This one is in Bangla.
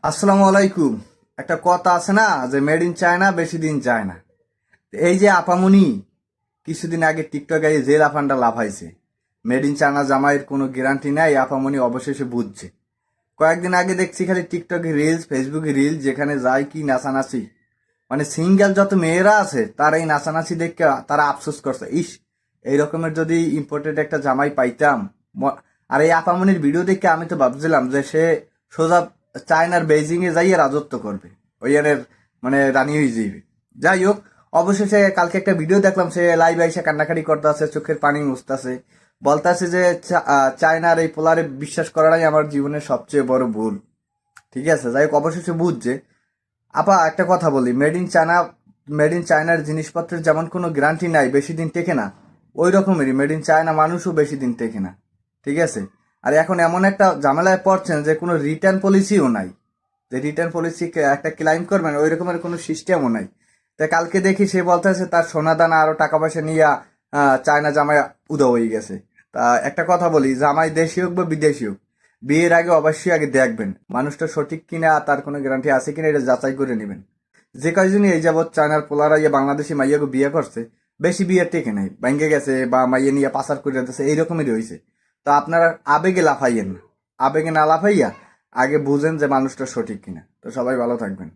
আসসালামু আলাইকুম। একটা কথা আছে না যে মেড ইন চায়না বেশি দিন যায় না। এই যে আপামনি কিছুদিন আগে টিকটকে এই যে লাফানটা লাফাইছে, মেড ইন চায়না জামাইয়ের কোনো গ্যারান্টি নাই, আপামনি অবশেষে বুঝছে। কয়েকদিন আগে দেখছি খালি টিকটকে রিলস, ফেসবুকে রিলস, যেখানে যায় কি নাচানাচি, মানে সিঙ্গেল যত মেয়েরা আছে তারা এই নাচানাচি দেখে তারা আফসোস করছে, ইস এই রকমের যদি ইম্পোর্টেড একটা জামাই পাইতাম। আর এই আপামনির ভিডিও দেখে আমি তো ভাবছিলাম যে সে সোজা চায়নার বেইজিং এ যাইয়ে রাজত্ব করবে, ওইয়ানের মানে রানী হয়ে যাইবে। যাই হোক, অবশেষে কালকে একটা ভিডিও দেখলাম, সে লাইভ আইসা কান্নাকাটি করতেছে, চোখের পানি মুছতেছে, বলতেছে যে চায়নার এই পোলারে বিশ্বাস করাটাই আমার জীবনের সবচেয়ে বড় ভুল। ঠিক আছে, যাই হোক, অবশেষে বুঝছে। আপা একটা কথা বলি, মেড ইন চায়নার জিনিসপত্রের যেমন কোনো গ্যারান্টি নাই, বেশি দিন টেকে না, ওই রকমেরই মেড ইন চায়না মানুষও বেশি দিন টেকে না। ঠিক আছে। আর এখন এমন একটা ঝামেলায় পড়ছেন যে কোনো রিটার্ন পলিসিও নাই, যে রিটার্ন পলিসি একটা ক্লাইম করবেন ওই রকমের কোনো সিস্টেমও নাই। তাই কালকে দেখি সে বলতেছে তার সোনা দানা আরো টাকা পয়সা নিয়ে চায়না জামাই উদা হয়ে গেছে। তা একটা কথা বলি, জামাই দেশি হোক বা বিদেশি হোক, বিয়ের আগে অবশ্যই আগে দেখবেন মানুষটা সঠিক কিনা, তার কোনো গ্যারান্টি আছে কিনা, এটা যাচাই করে নেবেন। যে কয়জনই এই যাবৎ চায়নার পোলারা ইয়ে বাংলাদেশি মাইয়াকে বিয়ে করছে, বেশি বিয়ে টেকে নাই, ভেঙে গেছে বা মাইয়া নিয়ে পাচার করে দিতেছে, এইরকমই রয়েছে। তো আপনারা আবেগে লাফাইয়েন না, আবেগে না লাফাইয়া আগে বুঝেন যে মানুষটা সঠিক কিনা। তো সবাই ভালো থাকবেন।